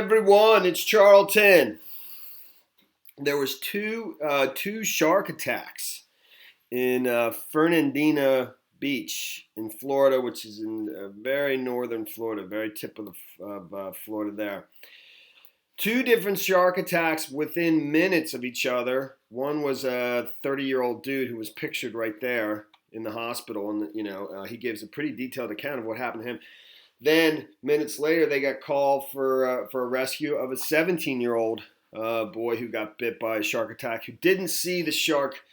everyone? It's Charlton. There was two shark attacks in Fernandina Beach in Florida, which is in very northern Florida, very tip of Florida there. Two different shark attacks within minutes of each other. One was a 30-year-old dude who was pictured right there in the hospital, and he gives a pretty detailed account of what happened to him. Then minutes later, they got called for a rescue of a 17-year-old boy who got bit by a shark attack, who didn't see the shark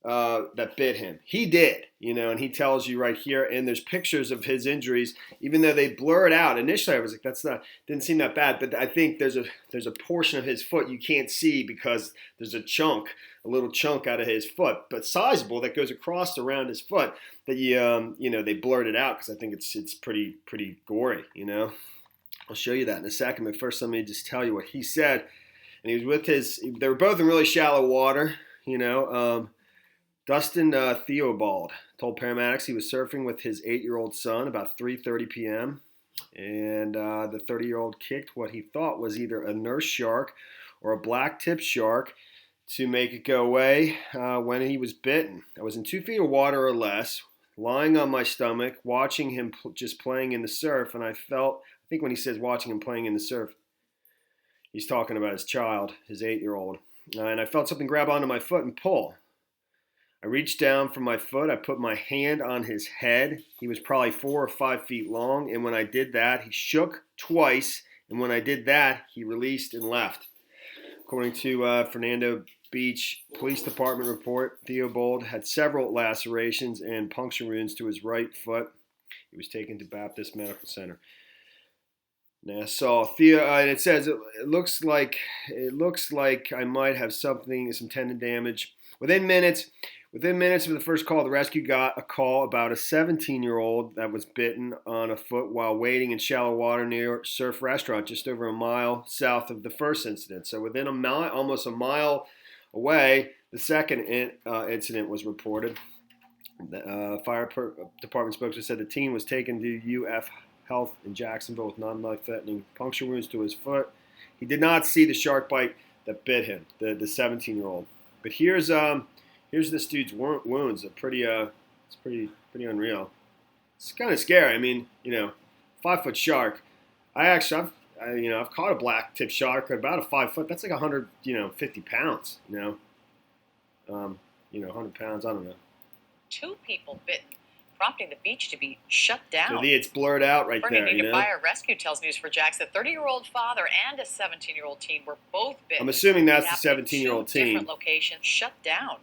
that bit him. He did, and he tells you right here, and there's pictures of his injuries, even though they blur it out. Initially, I was like, didn't seem that bad, but I think there's a portion of his foot you can't see because there's a little chunk out of his foot, but sizable, that goes across around his foot that they blurred it out because I think it's pretty gory, I'll show you that in a second, but first let me just tell you what he said. And he was with they were both in really shallow water, Dustin Theobald told paramedics he was surfing with his 8-year-old son about 3:30 p.m. And the 30-year-old kicked what he thought was either a nurse shark or a black-tip shark to make it go away when he was bitten. I was in 2 feet of water or less, lying on my stomach, watching him just playing in the surf. And I think when he says watching him playing in the surf, he's talking about his child, his 8-year-old. And I felt something grab onto my foot and pull. I reached down from my foot. I put my hand on his head. He was probably 4 or 5 feet long. And when I did that, he shook twice. And when I did that, he released and left. According to Fernandina Beach Police Department report, Theobald had several lacerations and puncture wounds to his right foot. He was taken to Baptist Medical Center. Nassau. And it says it looks like I might have some tendon damage. Within minutes of the first call, the rescue got a call about a 17-year-old that was bitten on a foot while wading in shallow water near a surf restaurant just over a mile south of the first incident. So within almost a mile away, the second incident was reported. The fire department spokesman said the teen was taken to UF Health in Jacksonville with non-life-threatening puncture wounds to his foot. He did not see the shark bite that bit him, the 17-year-old. But here's this dude's wounds. It's pretty unreal. It's kind of scary. I mean, 5-foot shark. I've caught a black tip shark at about a 5 foot. That's like 150 pounds. 100 pounds. I don't know. 2 people bitten, prompting the beach to be shut down. So it's blurred out right there. Fernandina Fire Rescue tells News4Jax that 30-year-old father and a 17-year-old teen were both bitten. I'm assuming that's the 17-year-old teen. Different locations shut down.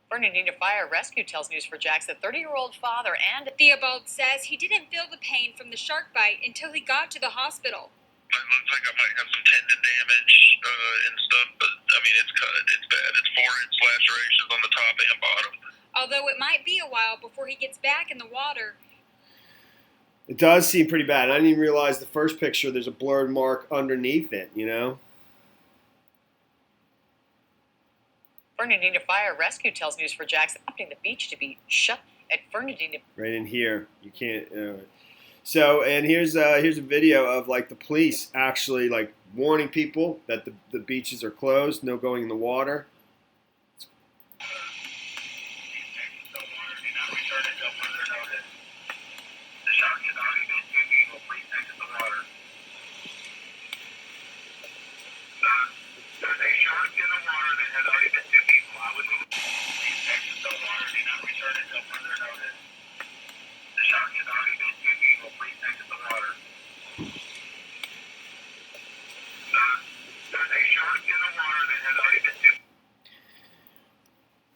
Fernandina Fire Rescue tells News4Jax that 30-year-old father and Theobald says he didn't feel the pain from the shark bite until he got to the hospital. It looks like I might have some tendon damage and stuff, but I mean, it's cut. It's bad. It's 4-inch lacerations on the top and bottom. Although it might be a while before he gets back in the water. It does seem pretty bad. I didn't even realize the first picture, there's a blurred mark underneath it, Fernandina Fire Rescue tells News4Jax prompting the beach to be shut at Fernandina. Right in here. You can't. And here's a video of the police actually warning people that the beaches are closed, no going in the water.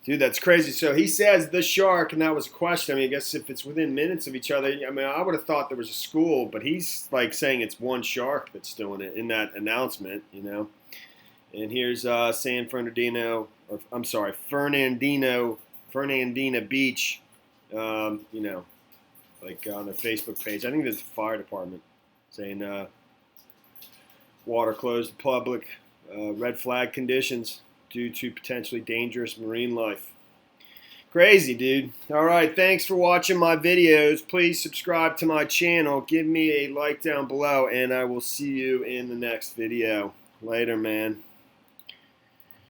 Dude, that's crazy. So he says the shark, and that was a question. I mean, I guess if it's within minutes of each other, I mean, I would have thought there was a school, but he's saying it's one shark that's doing it in that announcement, And here's Fernandina Beach, on their Facebook page. I think there's a fire department saying water closed to public, red flag conditions due to potentially dangerous marine life. Crazy, dude. All right, thanks for watching my videos. Please subscribe to my channel. Give me a like down below, and I will see you in the next video. Later, man.